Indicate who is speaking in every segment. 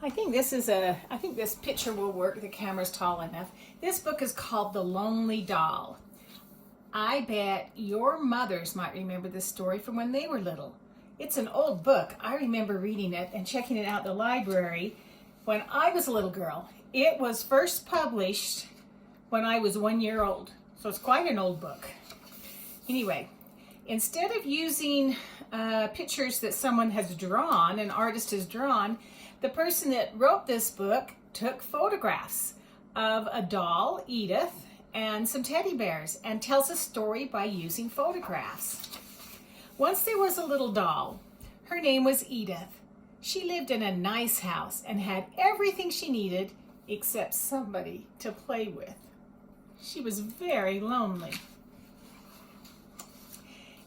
Speaker 1: I think this picture will work. The camera's tall enough. This book is called The Lonely Doll. I bet your mothers might remember this story from when they were little. It's an old book. I remember reading it and checking it out at the library when I was a little girl. It was first published when I was 1 year old, so it's quite an old book. Anyway, instead of using pictures that someone has drawn, an artist has drawn, the person that wrote this book took photographs of a doll, Edith, and some teddy bears, and tells a story by using photographs. Once there was a little doll. Her name was Edith. She lived in a nice house and had everything she needed except somebody to play with. She was very lonely.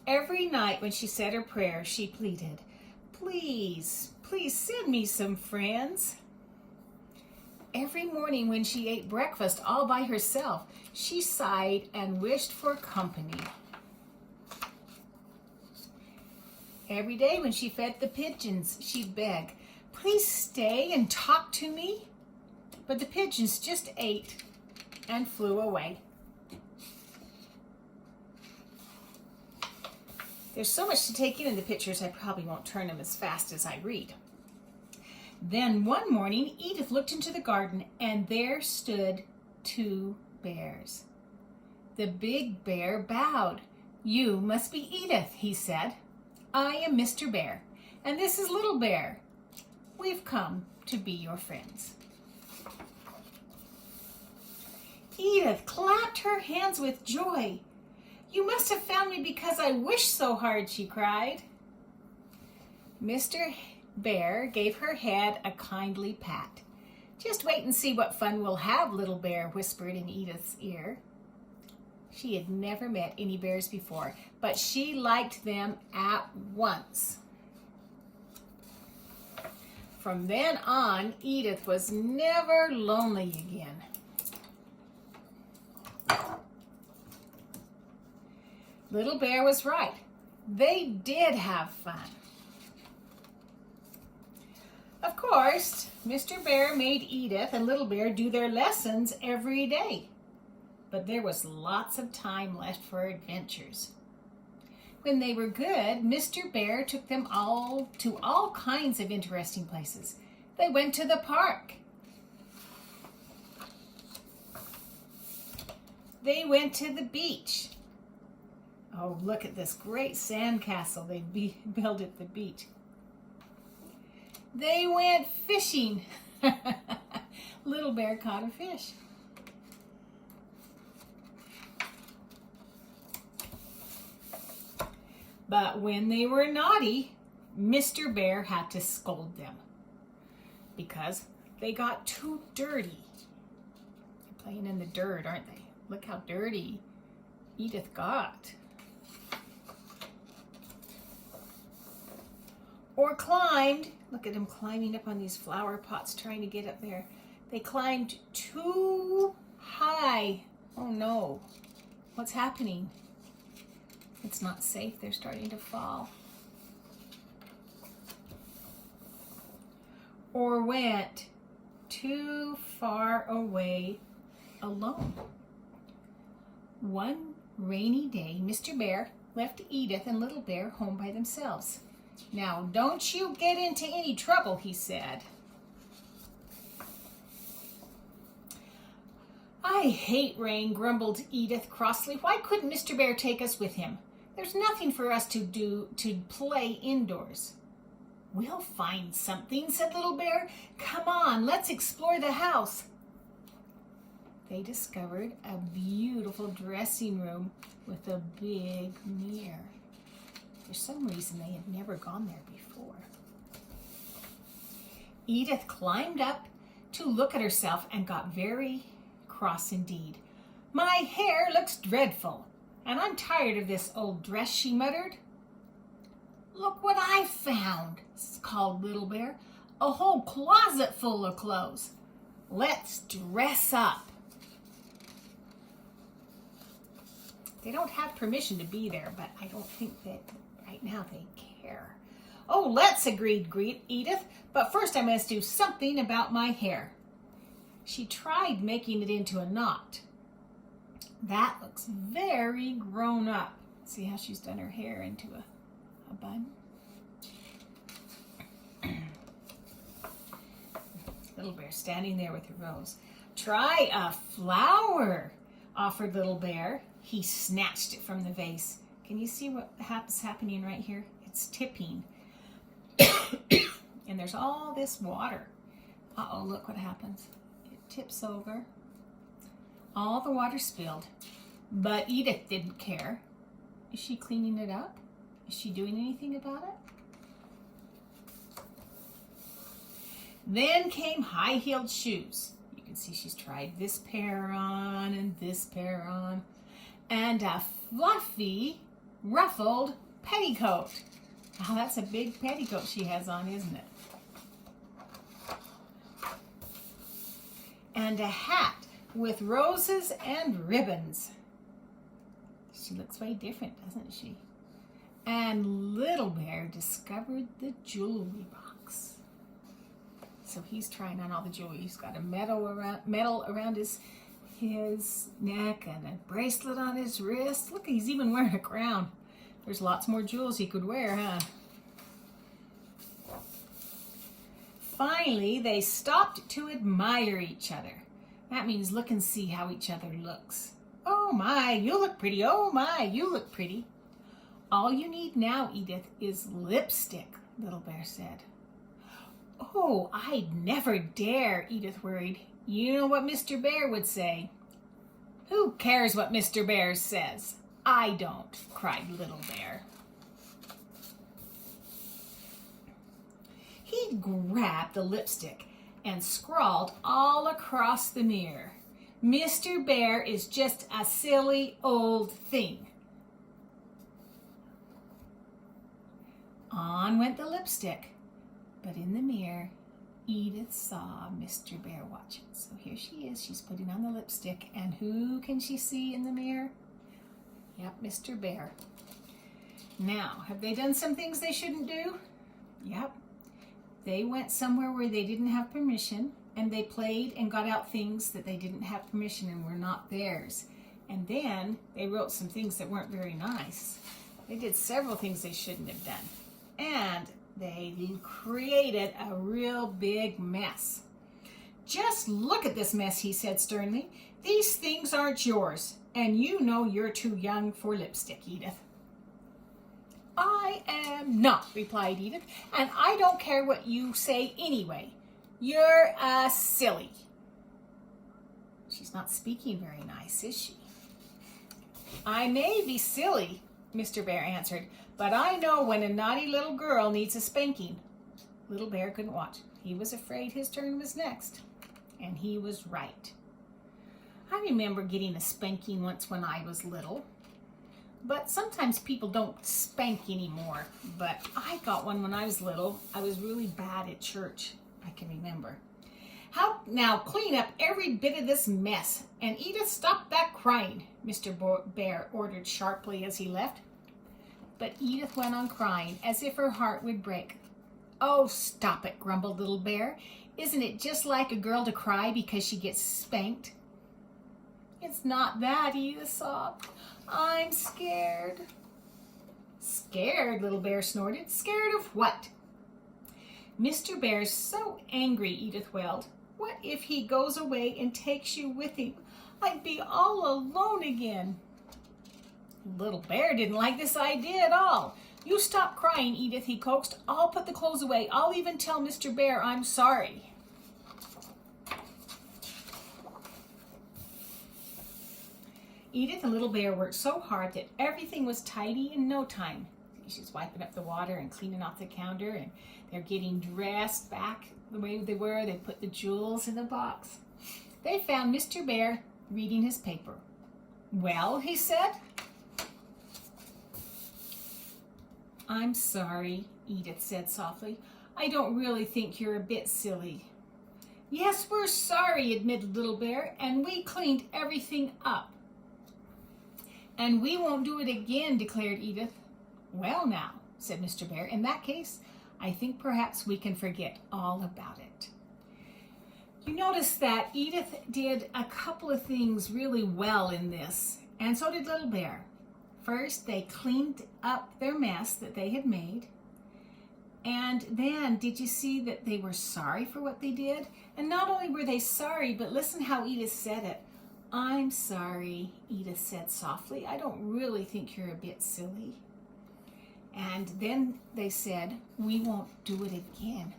Speaker 1: Every night when she said her prayer, she pleaded, "Please, please send me some friends." Every morning when she ate breakfast all by herself, she sighed and wished for company. Every day when she fed the pigeons, she'd beg, "Please stay and talk to me." But the pigeons just ate and flew away. There's so much to take in the pictures, I probably won't turn them as fast as I read. Then one morning, Edith looked into the garden, and there stood two bears. The big bear bowed. "You must be Edith," he said. "I am Mr. Bear, and this is Little Bear. We've come to be your friends." Edith clapped her hands with joy. "You must have found me because I wished so hard," she cried. Mr. Bear gave her head a kindly pat. "Just wait and see what fun we'll have," Little Bear whispered in Edith's ear. She had never met any bears before, but she liked them at once. From then on, Edith was never lonely again. Little Bear was right. They did have fun. Of course, Mr. Bear made Edith and Little Bear do their lessons every day. But there was lots of time left for adventures. When they were good, Mr. Bear took them all to all kinds of interesting places. They went to the park. They went to the beach. Oh, look at this great sandcastle they built at the beach. They went fishing. Little Bear caught a fish. But when they were naughty, Mr. Bear had to scold them because they got too dirty. They're playing in the dirt, aren't they? Look how dirty Edith got. Or climbed. Look at them climbing up on these flower pots trying to get up there. They climbed too high. Oh no. What's happening? It's not safe. They're starting to fall. Or went too far away alone. One rainy day, Mr. Bear left Edith and Little Bear home by themselves. "Now, don't you get into any trouble," he said. "I hate rain," grumbled Edith crossly. "Why couldn't Mr. Bear take us with him? There's nothing for us to do to play indoors." "We'll find something," said Little Bear. "Come on, let's explore the house." They discovered a beautiful dressing room with a big mirror. For some reason, they had never gone there before. Edith climbed up to look at herself and got very cross indeed. "My hair looks dreadful, and I'm tired of this old dress," she muttered. "Look what I found," called Little Bear. "A whole closet full of clothes. Let's dress up." They don't have permission to be there, but I don't think that right now they care. Oh, let's, agreed Edith, but first I must do something about my hair. She tried making it into a knot. That looks very grown up. See how she's done her hair into a bun? Little Bear standing there with her rose. Try a flower, offered Little Bear. He snatched it from the vase. Can you see what is happening right here? It's tipping. And there's all this water. Uh-oh, look what happens. It tips over. All the water spilled. But Edith didn't care. Is she cleaning it up? Is she doing anything about it? Then came high-heeled shoes. You can see she's tried this pair on and this pair on. And a fluffy, ruffled petticoat. Oh, that's a big petticoat she has on, isn't it? And a hat with roses and ribbons. She looks way different, doesn't she? And Little Bear discovered the jewelry box. So he's trying on all the jewelry. He's got a medal around his neck and a bracelet on his wrist. Look, he's even wearing a crown. There's lots more jewels he could wear, huh? Finally, they stopped to admire each other. That means look and see how each other looks. Oh my, you look pretty. Oh my, you look pretty. All you need now, Edith, is lipstick, Little Bear said. Oh, I'd never dare, Edith worried. You know what Mr. Bear would say. Who cares what Mr. Bear says? I don't, cried Little Bear. He grabbed the lipstick and scrawled all across the mirror. Mr. Bear is just a silly old thing. On went the lipstick, but in the mirror, Edith saw Mr. Bear watching. So here she is, she's putting on the lipstick, and who can she see in the mirror? Yep, Mr. Bear. Now, have they done some things they shouldn't do? Yep. They went somewhere where they didn't have permission, and they played and got out things that they didn't have permission and were not theirs. And then they wrote some things that weren't very nice. They did several things they shouldn't have done. And they created a real big mess. Just look at this mess, he said sternly. These things aren't yours, and you know you're too young for lipstick, Edith. I am not, replied Edith, and I don't care what you say anyway. You're a silly. She's not speaking very nice, is she? I may be silly, Mr. Bear answered, but I know when a naughty little girl needs a spanking. Little Bear couldn't watch. He was afraid his turn was next, and he was right. I remember getting a spanking once when I was little. But sometimes people don't spank anymore. But I got one when I was little. I was really bad at church, I can remember. Now clean up every bit of this mess. And Edith, stop that crying, Mr. Bear ordered sharply as he left. But Edith went on crying as if her heart would break. Oh, stop it, grumbled Little Bear. Isn't it just like a girl to cry because she gets spanked? It's not that, Edith sobbed. I'm scared. Scared, Little Bear snorted. Scared of what? Mr. Bear's so angry, Edith wailed. What if he goes away and takes you with him? I'd be all alone again. Little Bear didn't like this idea at all. You stop crying, Edith, he coaxed. I'll put the clothes away. I'll even tell Mr. Bear I'm sorry. Edith and Little Bear worked so hard that everything was tidy in no time. She's wiping up the water and cleaning off the counter, and they're getting dressed back the way they were. They put the jewels in the box. They found Mr. Bear reading his paper. Well, he said. I'm sorry, Edith said softly. I don't really think you're a bit silly. Yes, we're sorry, admitted Little Bear, and we cleaned everything up. And we won't do it again, declared Edith. Well now, said Mr. Bear, in that case, I think perhaps we can forget all about it. You notice that Edith did a couple of things really well in this, and so did Little Bear. First, they cleaned up their mess that they had made. And then, did you see that they were sorry for what they did? And not only were they sorry, but listen how Edith said it. I'm sorry, Edith said softly. I don't really think you're a bit silly. And then they said, we won't do it again.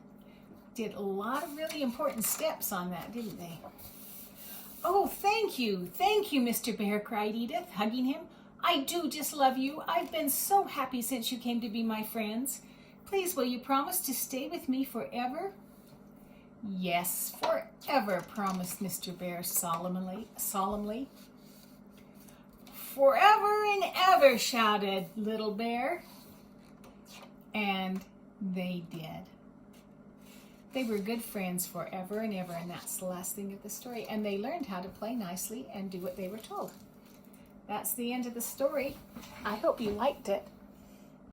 Speaker 1: Did a lot of really important steps on that, didn't they? Oh, thank you, Mr. Bear, cried Edith, hugging him. I do just love you. I've been so happy since you came to be my friends. Please, will you promise to stay with me forever? Yes, forever, promised Mr. Bear solemnly. Forever and ever, shouted Little Bear. And they did. They were good friends forever and ever, and that's the last thing of the story. And they learned how to play nicely and do what they were told. That's the end of the story. I hope you liked it.